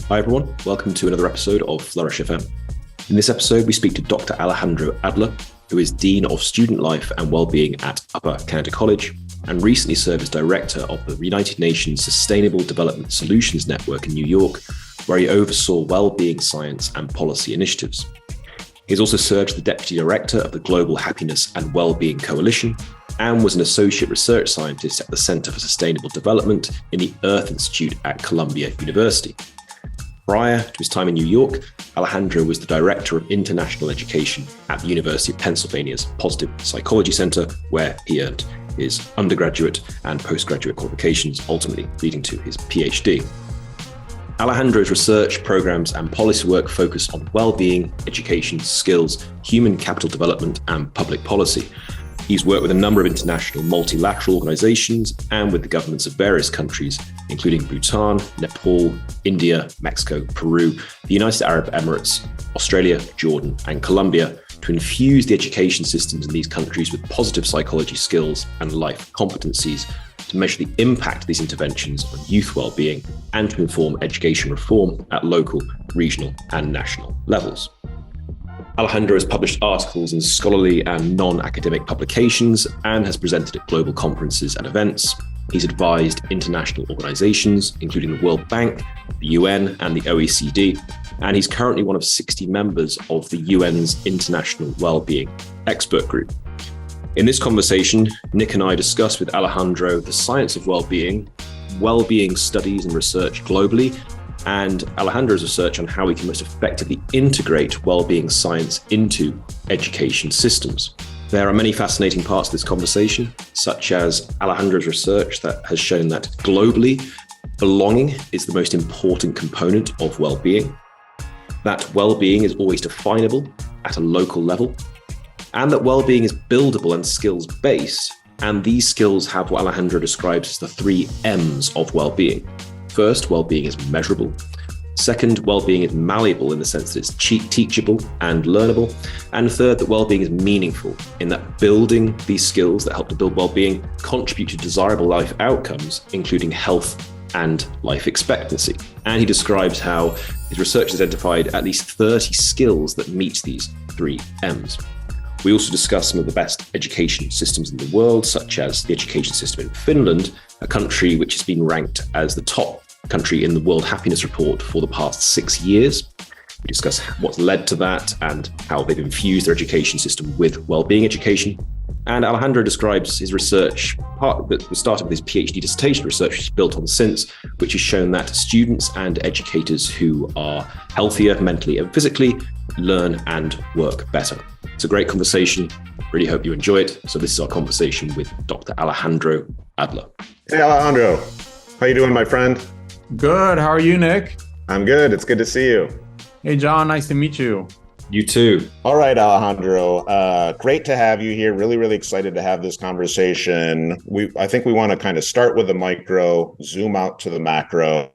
Hi everyone, welcome to another episode of Flourish FM. In this episode, we speak to Dr. Alejandro Adler, who is Dean of Student Life and Wellbeing at Upper Canada College and recently served as Director of the United Nations Sustainable Development Solutions Network in New York, where he oversaw well-being science and policy initiatives. He has also served as the Deputy Director of the Global Happiness and Wellbeing Coalition and was an Associate Research Scientist at the Center for Sustainable Development in the Earth Institute at Columbia University. Prior to his time in New York, Alejandro was the Director of International Education at the University of Pennsylvania's Positive Psychology Center, where he earned his undergraduate and postgraduate qualifications, ultimately leading to his PhD. Alejandro's research, programs, and policy work focus on well-being, education, skills, human capital development, and public policy. He's worked with a number of international multilateral organizations and with the governments of various countries, including Bhutan, Nepal, India, Mexico, Peru, the United Arab Emirates, Australia, Jordan, and Colombia, to infuse the education systems in these countries with positive psychology skills and life competencies, to measure the impact of these interventions on youth well-being, and to inform education reform at local, regional, and national levels. Alejandro has published articles in scholarly and non-academic publications and has presented at global conferences and events. He's advised international organizations, including the World Bank, the UN, and the OECD, and he's currently one of 60 members of the UN's International Wellbeing Expert Group. In this conversation, Nick and I discuss with Alejandro the science of well-being studies and research globally, and Alejandro's research on how we can most effectively integrate well-being science into education systems. There are many fascinating parts of this conversation, such as Alejandro's research that has shown that globally, belonging is the most important component of well-being, that well-being is always definable at a local level, and that well-being is buildable and skills-based, and these skills have what Alejandro describes as the 3 M's of well-being. First, well-being is measurable. Second, well-being is malleable in the sense that it's teachable and learnable. And third, that well-being is meaningful in that building these skills that help to build well-being contribute to desirable life outcomes, including health and life expectancy. And he describes how his research has identified at least 30 skills that meet these 3 M's. We also discuss some of the best education systems in the world, such as the education system in Finland, a country which has been ranked as the top country in the World Happiness Report for the past 6 years. We discuss what's led to that and how they've infused their education system with well-being education. And Alejandro describes his research, part that started with his PhD dissertation research, which is built on since, which has shown that students and educators who are healthier mentally and physically learn and work better. It's a great conversation. Really hope you enjoy it. So this is our conversation with Dr. Alejandro Adler. Hey, Alejandro. How you doing, my friend? Good. How are you, Nick? I'm good. It's good to see you. Hey, John. Nice to meet you. You too. All right, Alejandro. Great to have you here. Really, really excited to have this conversation. I think we want to kind of start with the micro, zoom out to the macro.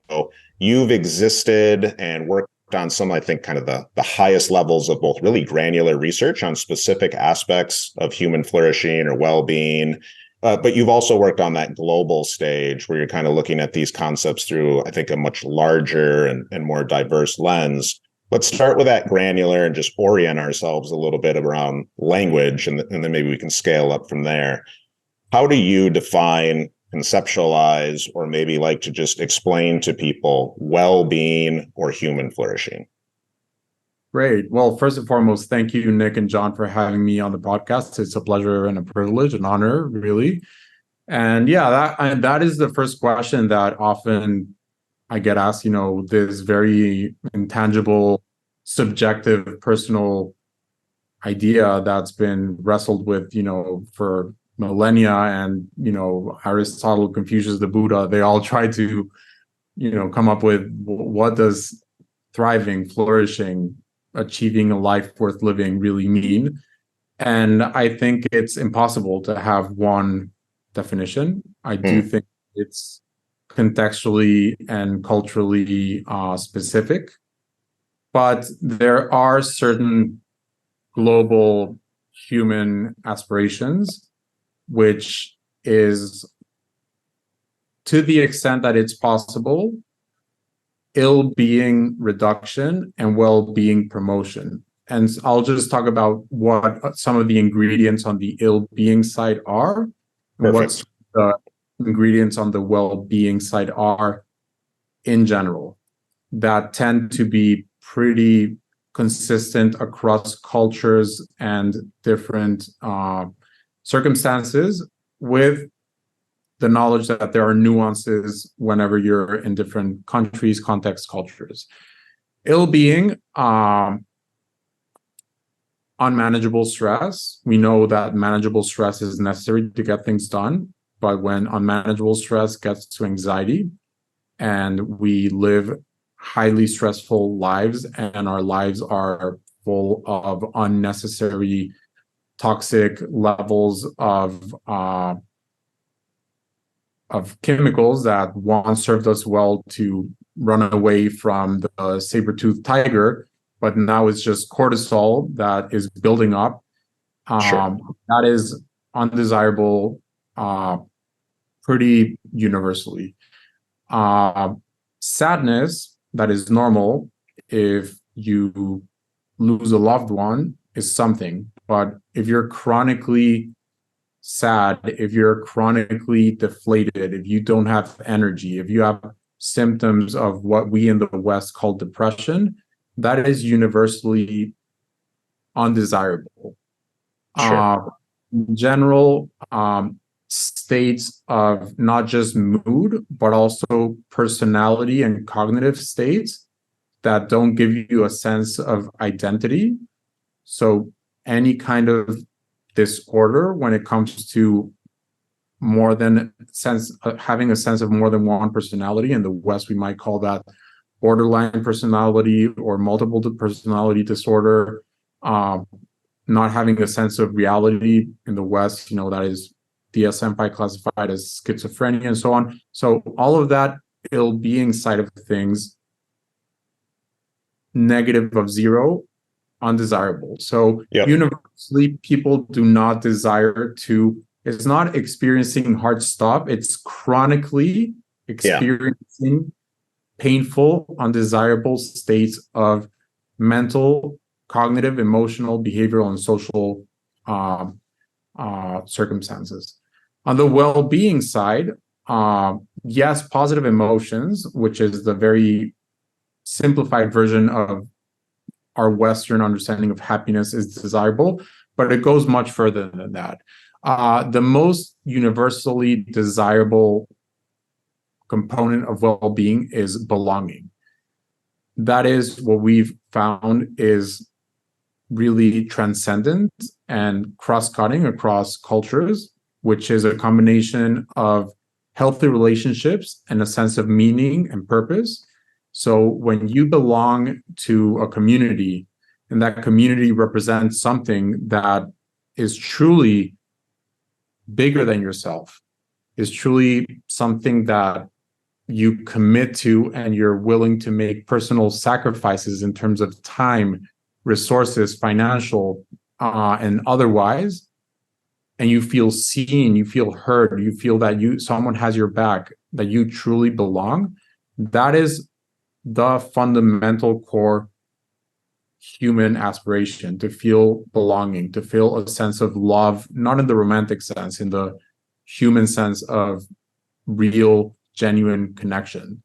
You've existed and worked on some, I think, kind of the highest levels of both really granular research on specific aspects of human flourishing or well-being. But you've also worked on that global stage where you're kind of looking at these concepts through, I think, a much larger and more diverse lens. Let's start with that granular and just orient ourselves a little bit around language, and then maybe we can scale up from there. How do you define, conceptualize, or maybe like to just explain to people well-being or human flourishing? Great. Well, first and foremost, thank you, Nick and John, for having me on the podcast. It's a pleasure and a privilege, an honor, really. And yeah, that is the first question that often I get asked, this very intangible, subjective, personal idea that's been wrestled with, for millennia. And, Aristotle, Confucius, the Buddha, they all try to, come up with what does thriving, flourishing, achieving a life worth living really mean. And I think it's impossible to have one definition. I do think it's contextually and culturally specific, but there are certain global human aspirations, which is, to the extent that it's possible, ill-being reduction and well-being promotion. And I'll just talk about what some of the ingredients on the ill-being side are, and what the ingredients on the well-being side are in general, that tend to be pretty consistent across cultures and different circumstances, with the knowledge that there are nuances whenever you're in different countries, contexts, cultures. Ill-being, unmanageable stress. We know that manageable stress is necessary to get things done, but when unmanageable stress gets to anxiety and we live highly stressful lives and our lives are full of unnecessary toxic levels of chemicals that once served us well to run away from the saber-toothed tiger, but now it's just cortisol that is building up. Sure. That is undesirable pretty universally. Sadness, that is normal if you lose a loved one, is something. But if you're chronically sad, if you're chronically deflated, if you don't have energy, if you have symptoms of what we in the West call depression, that is universally undesirable. Sure. In general, states of not just mood, but also personality and cognitive states that don't give you a sense of identity. So any kind of disorder when it comes to more than having a sense of more than one personality. In the West, we might call that borderline personality or multiple personality disorder. Not having a sense of reality in the West, that is DSM-5 classified as schizophrenia and so on. So all of that ill-being side of things, negative of 0, undesirable. So universally, people do not desire to, it's not experiencing hard stop, it's chronically experiencing painful, undesirable states of mental, cognitive, emotional, behavioral, and social circumstances. On the well-being side, yes, positive emotions, which is the very simplified version of our Western understanding of happiness, is desirable, but it goes much further than that. The most universally desirable component of well-being is belonging. That is what we've found is really transcendent and cross-cutting across cultures, which is a combination of healthy relationships and a sense of meaning and purpose. So when you belong to a community and that community represents something that is truly bigger than yourself, is truly something that you commit to and you're willing to make personal sacrifices in terms of time, resources, financial, and otherwise, and you feel seen, you feel heard, you feel that someone has your back, that you truly belong, that is the fundamental core human aspiration, to feel belonging, to feel a sense of love, not in the romantic sense, in the human sense of real, genuine connection.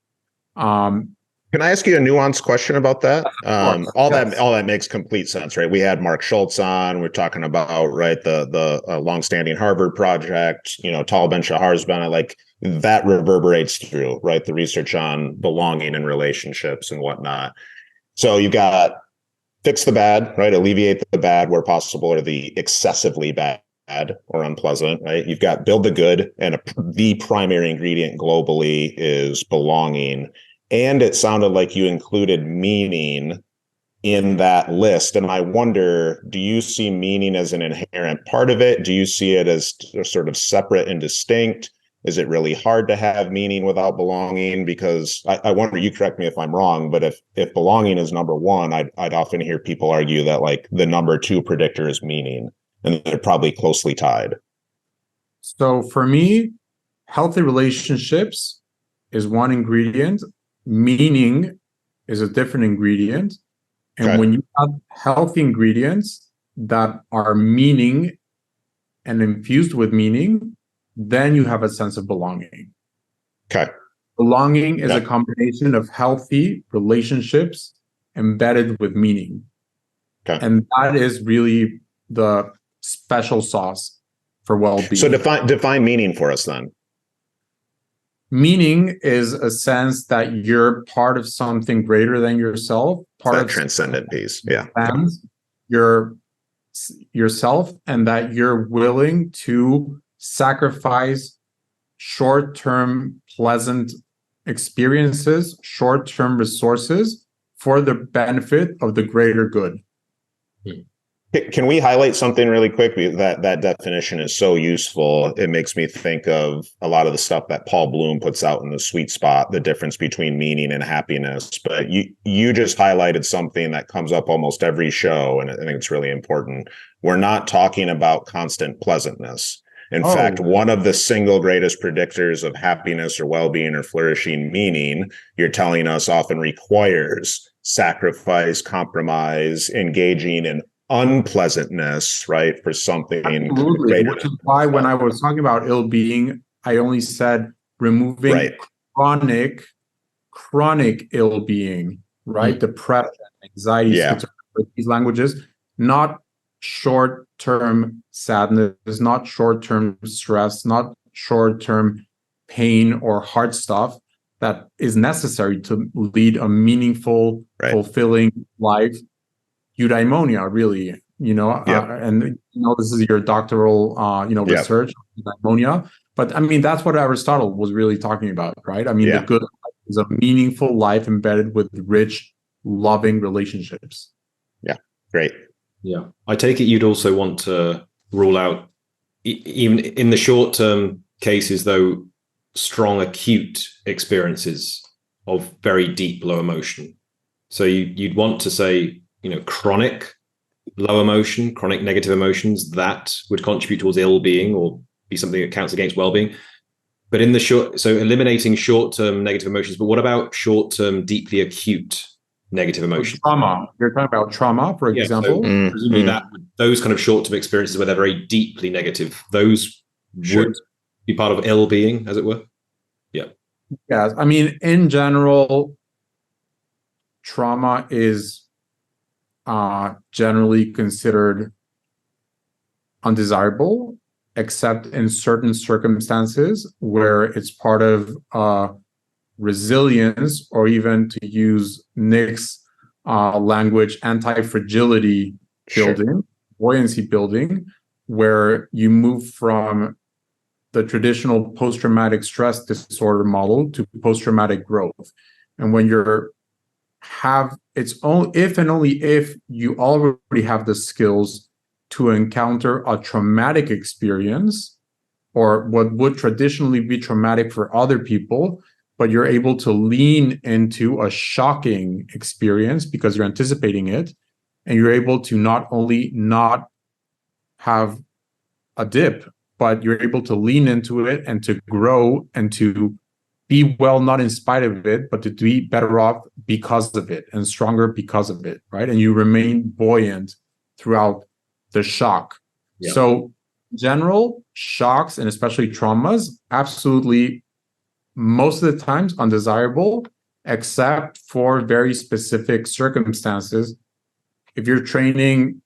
Can I ask you a nuanced question about that? All Yes. that makes complete sense, right? We had Mark Schultz on. We're talking about the longstanding Harvard project. Tal Ben Shahar's been like that reverberates through, right? The research on belonging and relationships and whatnot. So you've got fix the bad, right? Alleviate the bad where possible, or the excessively bad or unpleasant, right? You've got build the good, and the primary ingredient globally is belonging. And it sounded like you included meaning in that list. And I wonder, do you see meaning as an inherent part of it? Do you see it as sort of separate and distinct? Is it really hard to have meaning without belonging? Because I wonder, you correct me if I'm wrong, but if belonging is number one, I'd often hear people argue that like the number 2 predictor is meaning, and they're probably closely tied. So for me, healthy relationships is one ingredient meaning is a different ingredient. And Okay. when you have healthy ingredients that are meaning and infused with meaning, then you have a sense of belonging. Okay. Belonging is a Yep. combination of healthy relationships embedded with meaning. Okay. And that is really the special sauce for well-being. So define meaning for us then. Meaning is a sense that you're part of something greater than yourself, part That of transcendent piece. Yeah. yourself, and that you're willing to sacrifice short-term pleasant experiences, short-term resources for the benefit of the greater good. Can we highlight something really quick? That definition is so useful. It makes me think of a lot of the stuff that Paul Bloom puts out in The Sweet Spot, the difference between meaning and happiness. But you just highlighted something that comes up almost every show, and I think it's really important. We're not talking about constant pleasantness. In fact, one of the single greatest predictors of happiness or well-being or flourishing, meaning, you're telling us, often requires sacrifice, compromise, engaging in unpleasantness, right, for something greater. Which is why when I was talking about ill-being, I only said removing chronic ill-being, right? Depression, anxiety, schizophrenia, these languages, not short-term sadness, not short-term stress, not short-term pain or hard stuff that is necessary to lead a meaningful, fulfilling life. Eudaimonia, really, and this is your doctoral, research, eudaimonia. But I mean, that's what Aristotle was really talking about, right? I mean, the good life is a meaningful life embedded with rich, loving relationships. Yeah, great. Yeah, I take it you'd also want to rule out, even in the short-term cases, though, strong acute experiences of very deep low emotion. So you'd want to say, chronic low emotion, chronic negative emotions, that would contribute towards ill-being or be something that counts against well-being. But in the so eliminating short-term negative emotions, but what about short-term deeply acute negative emotions? Trauma. You're talking about trauma, for example. So presumably those kind of short-term experiences where they're very deeply negative, those would be part of ill-being, as it were. Yeah. Yes. I mean, in general, trauma is generally considered undesirable, except in certain circumstances where it's part of resilience, or even, to use Nick's language, anti-fragility building, buoyancy building, where you move from the traditional post-traumatic stress disorder model to post-traumatic growth. And when it's only if and only if you already have the skills to encounter a traumatic experience, or what would traditionally be traumatic for other people, but you're able to lean into a shocking experience because you're anticipating it, and you're able to not only not have a dip, but you're able to lean into it and to grow and to be well, not in spite of it, but to be better off because of it and stronger because of it, right? And you remain buoyant throughout the shock. Yeah. So general shocks, and especially traumas, absolutely, most of the times undesirable, except for very specific circumstances. If you're training,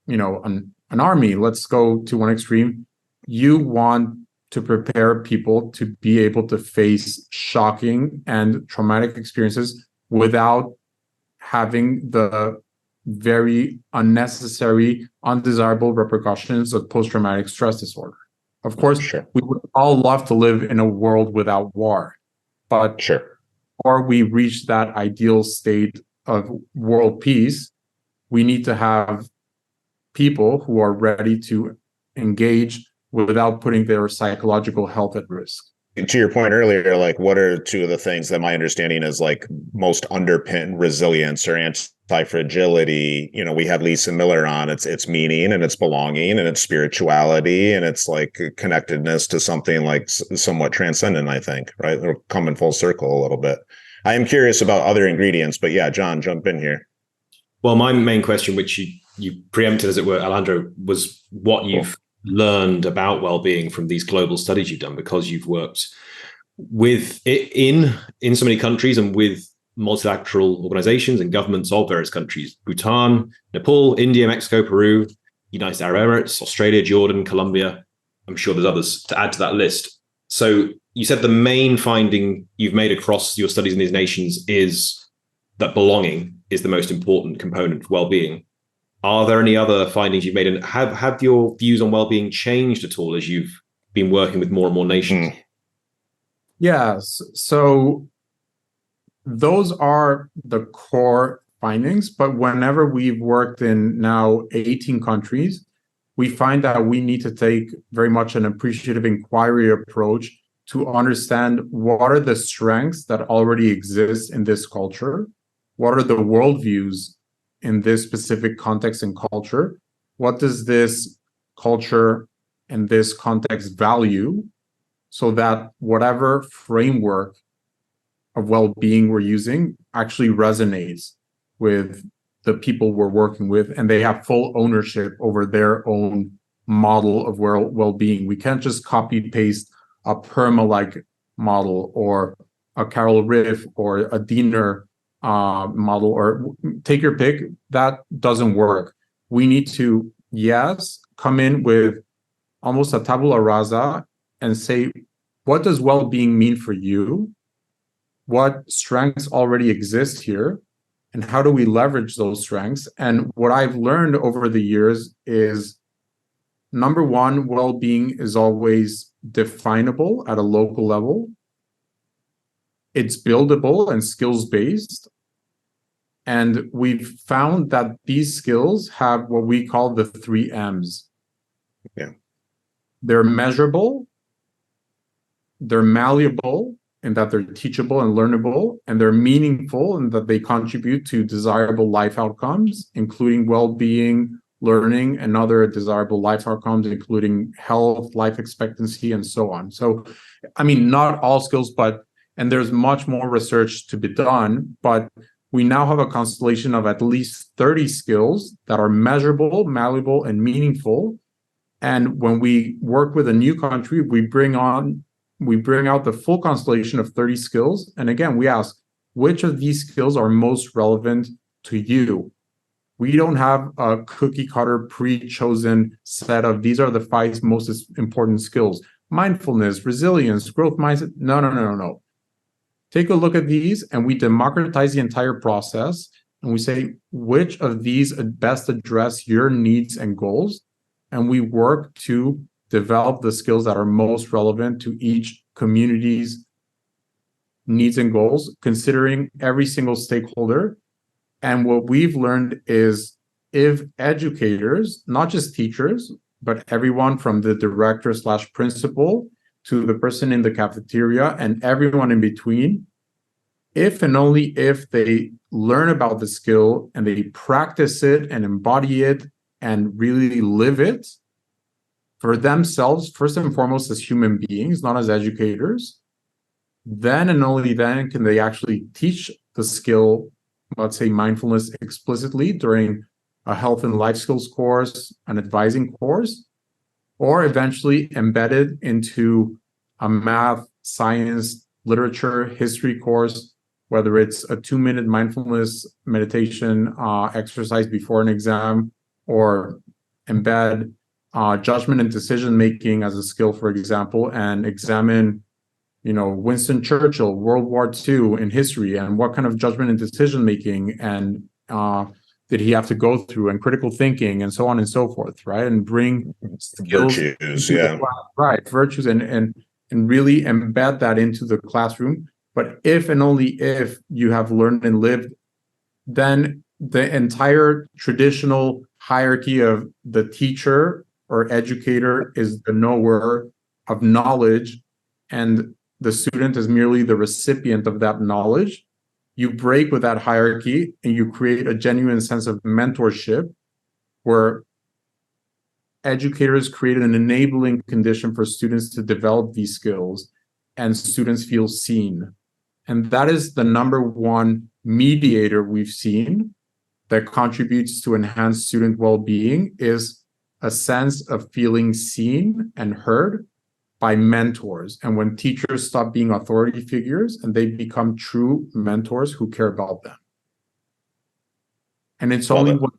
an army, let's go to one extreme, you want to prepare people to be able to face shocking and traumatic experiences without having the very unnecessary, undesirable repercussions of post-traumatic stress disorder. Of course, we would all love to live in a world without war, but before we reach that ideal state of world peace, we need to have people who are ready to engage without putting their psychological health at risk. To your point earlier, like, what are two of the things that my understanding is like most underpin resilience or anti-fragility, we had Lisa Miller on. It's meaning and it's belonging and it's spirituality and it's like connectedness to something like somewhat transcendent, I think, right? It'll come in full circle a little bit. I am curious about other ingredients, but yeah, John, jump in here. Well, my main question, which you preempted, as it were, Alejandro, was what you've learned about well-being from these global studies you've done, because you've worked with it in so many countries and with multilateral organizations and governments of various countries: Bhutan, Nepal, India, Mexico, Peru, United Arab Emirates, Australia, Jordan, Colombia. I'm sure there's others to add to that list. So you said the main finding you've made across your studies in these nations is that belonging is the most important component of well-being. Are there any other findings you've made, and have your views on well-being changed at all as you've been working with more and more nations? Yes. So those are the core findings. But whenever we've worked in now 18 countries, we find that we need to take very much an appreciative inquiry approach to understand what are the strengths that already exist in this culture, what are the worldviews in this specific context and culture, what does this culture and this context value, so that whatever framework of well-being we're using actually resonates with the people we're working with, and they have full ownership over their own model of well-being. We can't just copy paste a PERMA-like model or a Carol Riff or a Diener model, or take your pick. That doesn't work. We need to, yes, come in with almost a tabula rasa and say, what does well-being mean for you? What strengths already exist here? And how do we leverage those strengths? And what I've learned over the years is, number one, well-being is always definable at a local level. It's buildable and skills-based. And we've found that these skills have what we call the 3 M's. Yeah. They're measurable, they're malleable in that they're teachable and learnable, and they're meaningful in that they contribute to desirable life outcomes, including well-being, learning, and other desirable life outcomes, including health, life expectancy, and so on. So, I mean, not all skills, and there's much more research to be done, but we now have a constellation of at least 30 skills that are measurable, malleable, and meaningful. And when we work with a new country, we bring out the full constellation of 30 skills. And again, we ask, which of these skills are most relevant to you? We don't have a cookie cutter pre-chosen set of these are the 5 most important skills. Mindfulness, resilience, growth mindset. No. Take a look at these, and we democratize the entire process. And we say, which of these best address your needs and goals? And we work to develop the skills that are most relevant to each community's needs and goals, considering every single stakeholder. And what we've learned is, if educators, not just teachers, but everyone from the director/principal to the person in the cafeteria and everyone in between, if and only if they learn about the skill and they practice it and embody it and really live it for themselves, first and foremost as human beings, not as educators, then and only then can they actually teach the skill, let's say mindfulness, explicitly during a health and life skills course, an advising course, or eventually embedded into a math, science, literature, history course, whether it's a 2-minute mindfulness meditation exercise before an exam, or embed judgment and decision making as a skill, for example, and examine, Winston Churchill, World War II in history, and what kind of judgment and decision making and did he have to go through, and critical thinking, and so on and so forth, right? And bring skills, virtues, yeah, right, virtues, and really embed that into the classroom. But if and only if you have learned and lived, then the entire traditional hierarchy of the teacher or educator is the knower of knowledge, and the student is merely the recipient of that knowledge, you break with that hierarchy and you create a genuine sense of mentorship where educators create an enabling condition for students to develop these skills and students feel seen. And that is the number one mediator we've seen that contributes to enhanced student well-being, is a sense of feeling seen and heard by mentors. And when teachers stop being authority figures and they become true mentors who care about them. And it's only when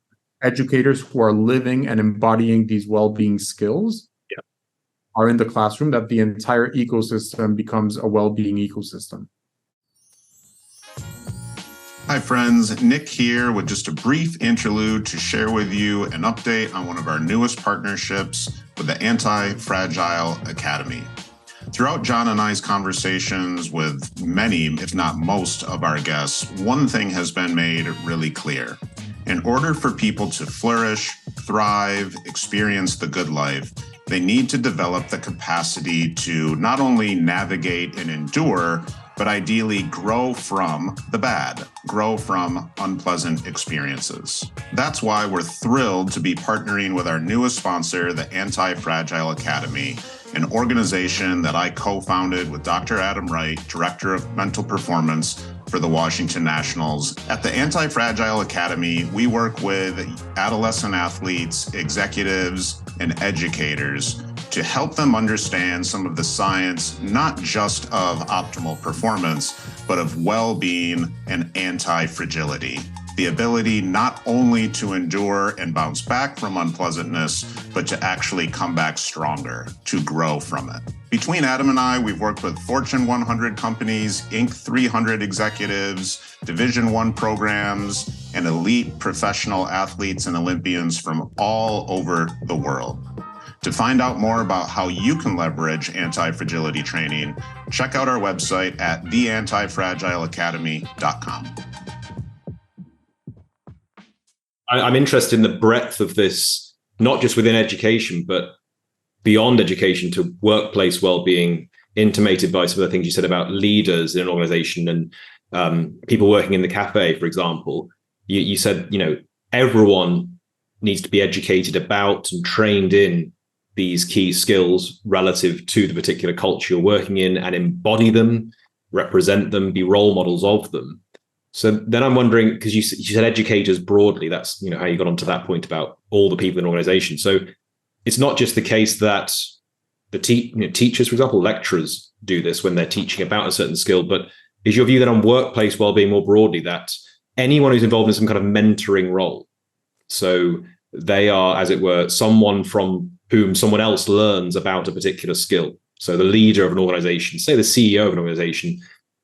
educators who are living and embodying these well-being skills are in the classroom that the entire ecosystem becomes a well-being ecosystem. Hi friends, Nick here with just a brief interlude to share with you an update on one of our newest partnerships with the Anti-Fragile Academy. Throughout John and I's conversations with many, if not most, of our guests, one thing has been made really clear. In order for people to flourish, thrive, experience the good life, they need to develop the capacity to not only navigate and endure, but ideally grow from the bad, grow from unpleasant experiences. That's why we're thrilled to be partnering with our newest sponsor, the Anti-Fragile Academy, an organization that I co-founded with Dr. Adam Wright, Director of Mental Performance for the Washington Nationals. At the Anti-Fragile Academy, we work with adolescent athletes, executives, and educators to help them understand some of the science, not just of optimal performance, but of well-being and anti-fragility. The ability not only to endure and bounce back from unpleasantness, but to actually come back stronger, to grow from it. Between Adam and I, we've worked with Fortune 100 companies, Inc. 300 executives, Division I programs, and elite professional athletes and Olympians from all over the world. To find out more about how you can leverage anti-fragility training, check out our website at theantifragileacademy.com. I'm interested in the breadth of this, not just within education, but beyond education to workplace well-being, intimated by some of the things you said about leaders in an organization and people working in the cafe, for example. You said, everyone needs to be educated about and trained in these key skills relative to the particular culture you're working in and embody them, represent them, be role models of them. So then I'm wondering, because you said educators broadly, that's how you got onto that point about all the people in an organization. So it's not just the case that the teachers, for example, lecturers do this when they're teaching about a certain skill, but is your view that on workplace wellbeing more broadly, that anyone who's involved in some kind of mentoring role, so they are, as it were, someone from whom someone else learns about a particular skill. So the leader of an organization, say the CEO of an organization,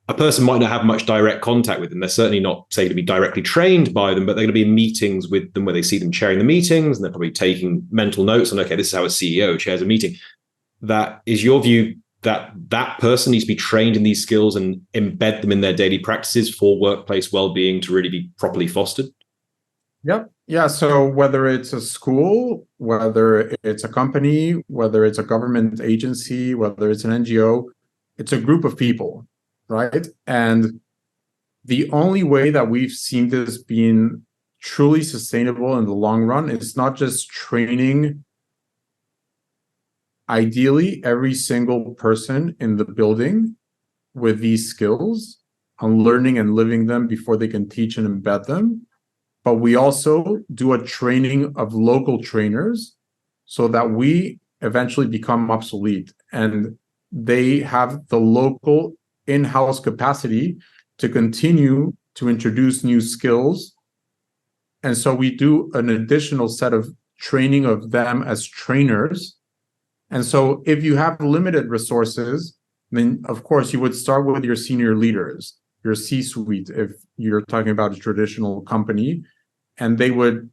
a person might not have much direct contact with them. They're certainly not, say, to be directly trained by them, but they're going to be in meetings with them where they see them chairing the meetings, and they're probably taking mental notes on, okay, this is how a CEO chairs a meeting. That is your view, that that person needs to be trained in these skills and embed them in their daily practices for workplace well-being to really be properly fostered? Yep. Yeah. So whether it's a school, whether it's a company, whether it's a government agency, whether it's an NGO, it's a group of people, right? And the only way that we've seen this being truly sustainable in the long run is not just training, ideally, every single person in the building with these skills on learning and living them before they can teach and embed them. But we also do a training of local trainers so that we eventually become obsolete and they have the local in-house capacity to continue to introduce new skills. And so we do an additional set of training of them as trainers. And so if you have limited resources, then of course you would start with your senior leaders, your C-suite, if you're talking about a traditional company, and they would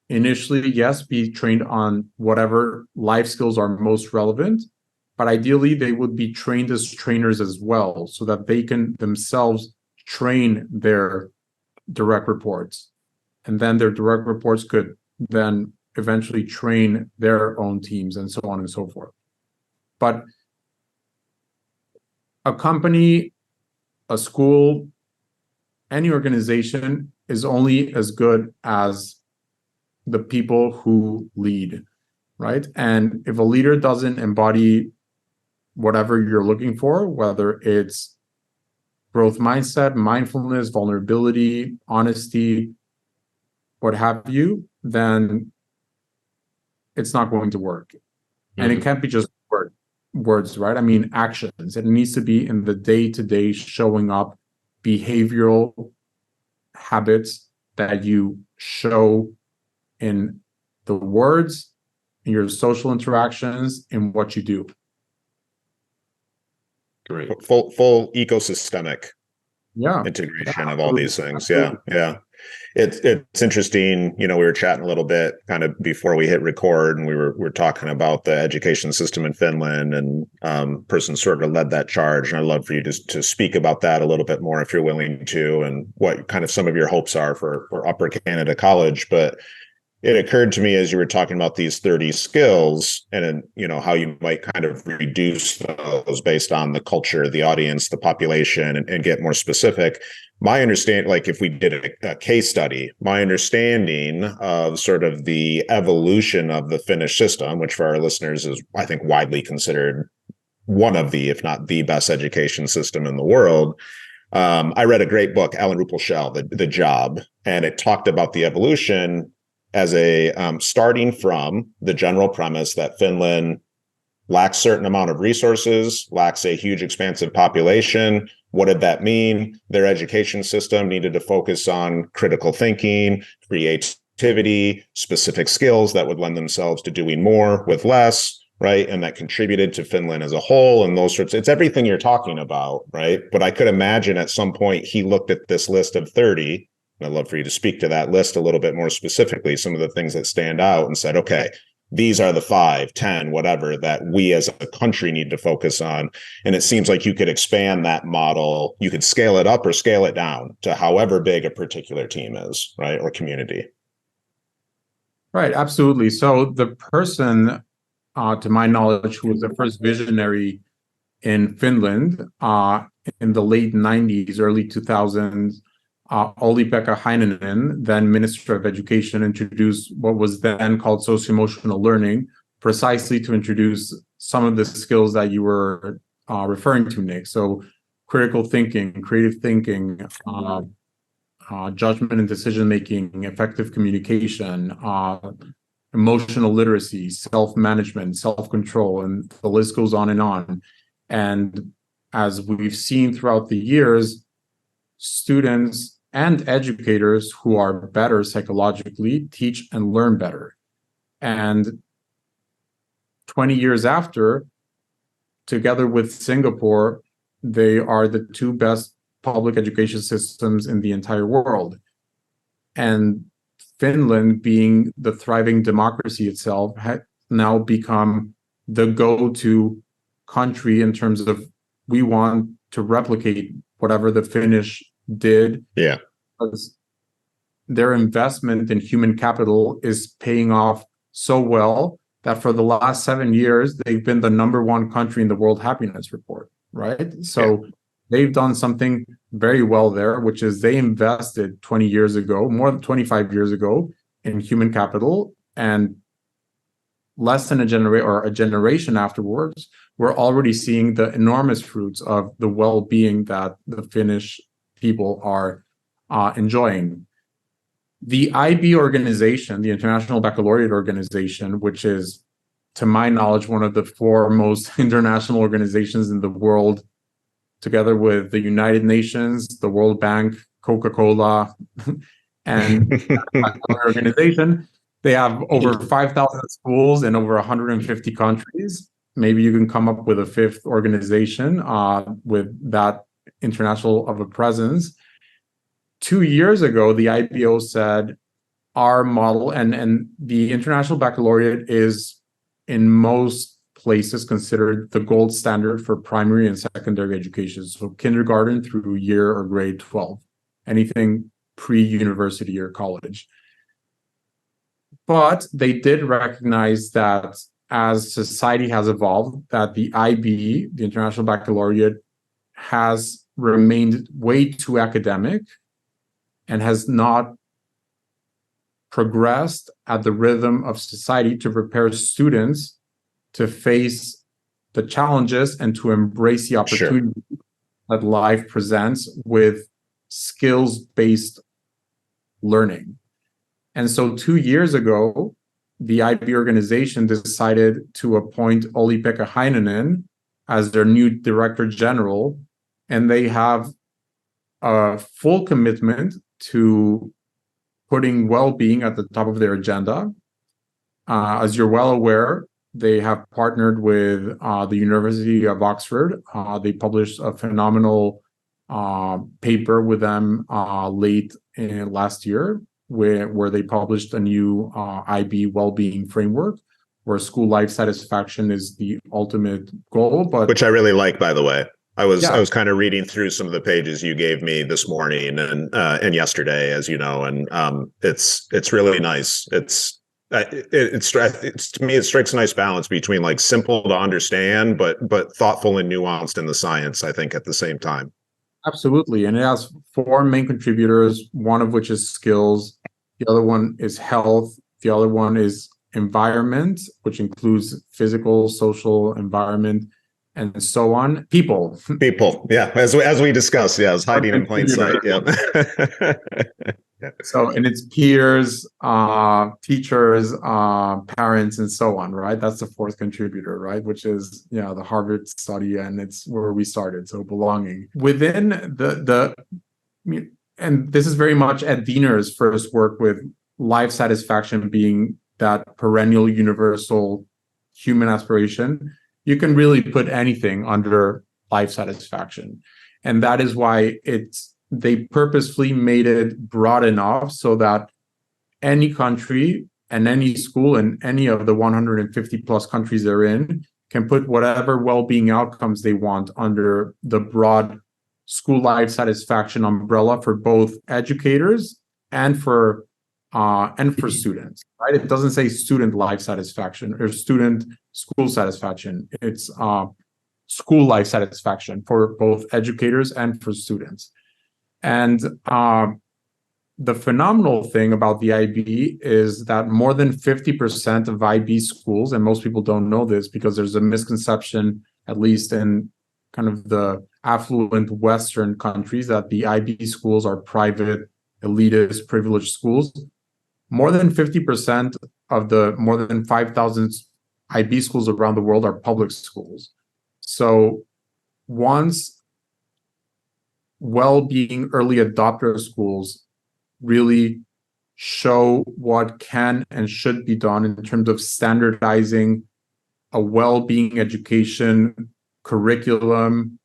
initially, yes, be trained on whatever life skills are most relevant, but ideally they would be trained as trainers as well, so that they can themselves train their direct reports. And then their direct reports could then eventually train their own teams and so on and so forth. But a company, a school, any organization is only as good as the people who lead, right? And if a leader doesn't embody whatever you're looking for, whether it's growth mindset, mindfulness, vulnerability, honesty, what have you, then it's not going to work. And it can't be just words, right? I mean, actions. It needs to be in the day-to-day showing up behavioral habits that you show in the words, in your social interactions, in what you do. Great. Full ecosystemic integration of all these things. Absolutely. Yeah. It's interesting. We were chatting a little bit kind of before we hit record, and we're talking about the education system in Finland, and person sort of led that charge. And I'd love for you to speak about that a little bit more if you're willing to, and what kind of some of your hopes are for Upper Canada College. But it occurred to me as you were talking about these 30 skills and how you might kind of reduce those based on the culture, the audience, the population, and get more specific. My understanding, like if we did a case study, my understanding of sort of the evolution of the Finnish system, which for our listeners is, I think, widely considered one of the, if not the best education system in the world. I read a great book, Alan Ruppel-Shell, The Job, and it talked about the evolution as a starting from the general premise that Finland lacks certain amount of resources, lacks a huge expansive population. What did that mean? Their education system needed to focus on critical thinking, creativity, specific skills that would lend themselves to doing more with less, right? And that contributed to Finland as a whole, and those sorts. It's everything you're talking about, right? But I could imagine at some point he looked at this list of 30. I'd love for you to speak to that list a little bit more specifically, some of the things that stand out, and said, okay, these are the 5, 10, whatever that we as a country need to focus on. And it seems like you could expand that model. You could scale it up or scale it down to however big a particular team is, right? Or community. Right, absolutely. So the person, to my knowledge, who was the first visionary in Finland in the late 90s, early 2000s, Olli-Pekka Heinonen, then Minister of Education, introduced what was then called socio-emotional learning, precisely to introduce some of the skills that you were referring to, Nick. So critical thinking, creative thinking, judgment and decision-making, effective communication, emotional literacy, self-management, self-control, and the list goes on and on. And as we've seen throughout the years, students and educators who are better psychologically teach and learn better. And 20 years after, together with Singapore, they are the 2 best public education systems in the entire world. And Finland, being the thriving democracy itself, had now become the go-to country in terms of, we want to replicate whatever the Finnish did. Yeah. Because their investment in human capital is paying off so well that for the last 7 years, they've been the #1 country in the World Happiness Report, right? So they've done something very well there, which is they invested 20 years ago, more than 25 years ago, in human capital, and less than a generation afterwards, we're already seeing the enormous fruits of the well-being that the Finnish people are enjoying. The IB organization, the International Baccalaureate Organization, which is, to my knowledge, one of the 4 most international organizations in the world, together with the United Nations, the World Bank, Coca-Cola, and another organization. They have over 5,000 schools in over 150 countries. Maybe you can come up with a 5th organization with that international of a presence. 2 years ago, the IBO said our model, and the International Baccalaureate is in most places considered the gold standard for primary and secondary education. So kindergarten through year or grade 12, anything pre-university or college. But they did recognize that as society has evolved, that the International Baccalaureate, has remained way too academic and has not progressed at the rhythm of society to prepare students to face the challenges and to embrace the opportunity that life presents with skills-based learning. And so 2 years ago, the IB organization decided to appoint Olli-Pekka Heinonen as their new director general, and they have a full commitment to putting well-being at the top of their agenda. As you're well aware, they have partnered with the University of Oxford. They published a phenomenal paper with them late last year, where they published a new IB well-being framework, where school life satisfaction is the ultimate goal. But which I really like, by the way. I was kind of reading through some of the pages you gave me this morning and yesterday, as you know, and it's really nice. It's to me, it strikes a nice balance between like simple to understand, but thoughtful and nuanced in the science, I think, at the same time. Absolutely. And it has 4 main contributors, one of which is skills, the other one is health, the other one is environment, which includes physical, social, environment, and so on. People, yeah, as we discussed, yeah, it's hiding in plain sight. Yeah. So, and it's peers, teachers, parents, and so on, right? That's the 4th contributor, right? Which is, the Harvard study, and it's where we started. So belonging within and this is very much Ed Diener's first work with life satisfaction being that perennial, universal human aspiration. You can really put anything under life satisfaction. And that is why they purposefully made it broad enough so that any country and any school in any of the 150 plus countries they're in can put whatever well-being outcomes they want under the broad school life satisfaction umbrella for both educators and for students, right? It doesn't say student life satisfaction or student school satisfaction. It's school life satisfaction for both educators and for students. And the phenomenal thing about the IB is that more than 50% of IB schools, and most people don't know this because there's a misconception, at least in kind of the affluent Western countries, that the IB schools are private, elitist, privileged schools. More than 50% of the more than 5,000 IB schools around the world are public schools. So once well-being early adopter schools really show what can and should be done in terms of standardizing a well-being education curriculum,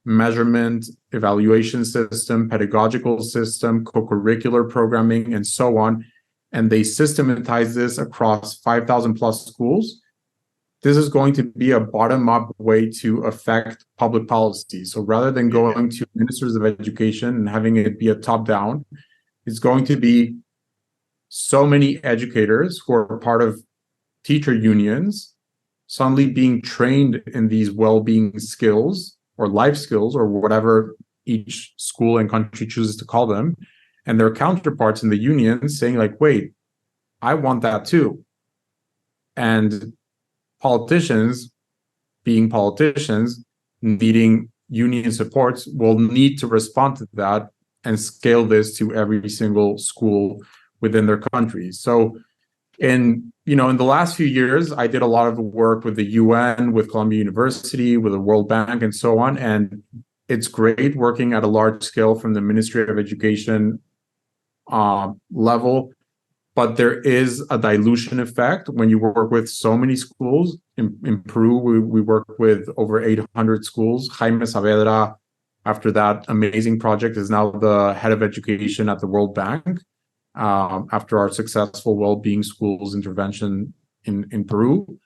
measurement, evaluation system, pedagogical system, co-curricular programming, and so on, and they systematize this across 5,000 plus schools, this is going to be a bottom-up way to affect public policy. So rather than going to ministers of education and having it be a top-down, it's going to be so many educators who are part of teacher unions suddenly being trained in these well-being skills or life skills or whatever each school and country chooses to call them, and their counterparts in the unions saying like, wait, I want that too. And politicians, being politicians, needing union supports, will need to respond to that and scale this to every single school within their country. So in the last few years, I did a lot of work with the UN, with Columbia University, with the World Bank, and so on. And it's great working at a large scale from the Ministry of Education level. But there is a dilution effect when you work with so many schools. In Peru, we work with over 800 schools. Jaime Saavedra, after that amazing project, is now the head of education at the World Bank, after our successful well-being schools intervention in Peru.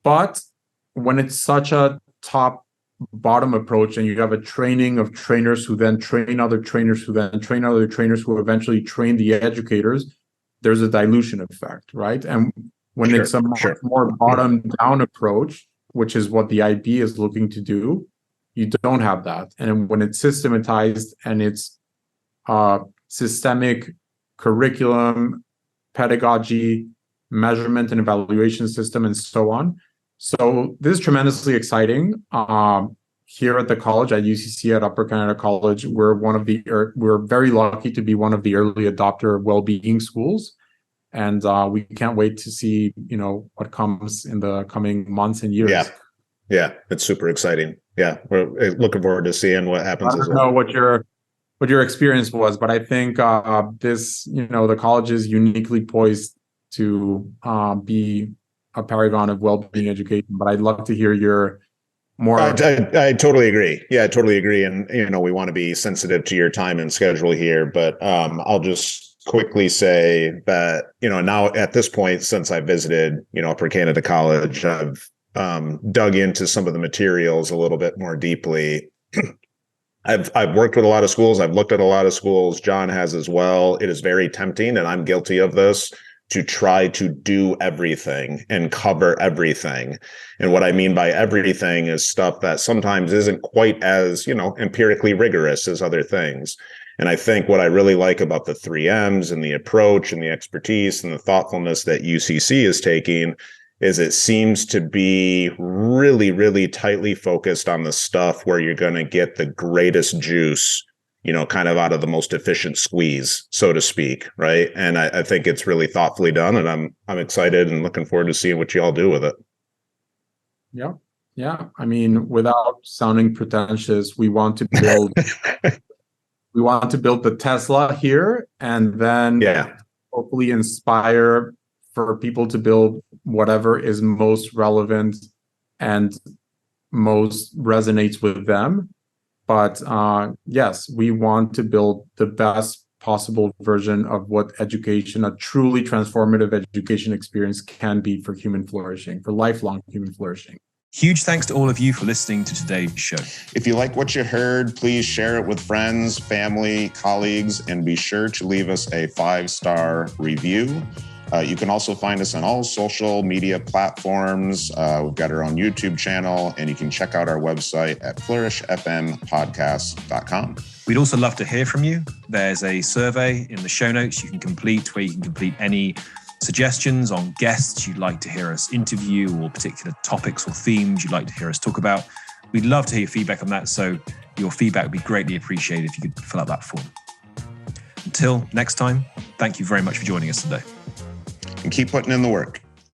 But when it's such a top-bottom approach and you have a training of trainers who then train other trainers who then train other trainers who eventually train the educators, there's a dilution effect, right? And when it's a much more bottom-down approach, which is what the IB is looking to do, you don't have that. And when it's systematized and it's systemic curriculum, pedagogy, measurement and evaluation system, and so on. So this is tremendously exciting. Here at the college, at UCC, at Upper Canada College, we're very lucky to be one of the early adopter Wellbeing schools, and we can't wait to see what comes in the coming months and years. Yeah, it's super exciting. Yeah, we're looking forward to seeing what happens. I don't know what your experience was, but I think the college is uniquely poised to be a paragon of well-being education. But I'd love to hear your more. I totally agree. Yeah, I totally agree. And we want to be sensitive to your time and schedule here, but I'll just quickly say that now at this point, since I visited Upper Canada College, I've dug into some of the materials a little bit more deeply. I've worked with a lot of schools. I've looked at a lot of schools. John has as well. It is very tempting, and I'm guilty of this, to try to do everything and cover everything. And what I mean by everything is stuff that sometimes isn't quite as, empirically rigorous as other things. And I think what I really like about the 3Ms and the approach and the expertise and the thoughtfulness that UCC is taking is it seems to be really, really tightly focused on the stuff where you're going to get the greatest juice, kind of out of the most efficient squeeze, so to speak, right? And I think it's really thoughtfully done, and I'm excited and looking forward to seeing what you all do with it. Yeah. I mean, without sounding pretentious, we want to build the Tesla here, and then hopefully inspire for people to build whatever is most relevant and most resonates with them. But yes, we want to build the best possible version of what education, a truly transformative education experience, can be for human flourishing, for lifelong human flourishing. Huge thanks to all of you for listening to today's show. If you like what you heard, please share it with friends, family, colleagues, and be sure to leave us a 5-star review. You can also find us on all social media platforms. We've got our own YouTube channel, and you can check out our website at flourishfmpodcast.com. We'd also love to hear from you. There's a survey in the show notes you can complete where you can complete any suggestions on guests you'd like to hear us interview or particular topics or themes you'd like to hear us talk about. We'd love to hear your feedback on that, so your feedback would be greatly appreciated if you could fill out that form. Until next time, thank you very much for joining us today. And keep putting in the work.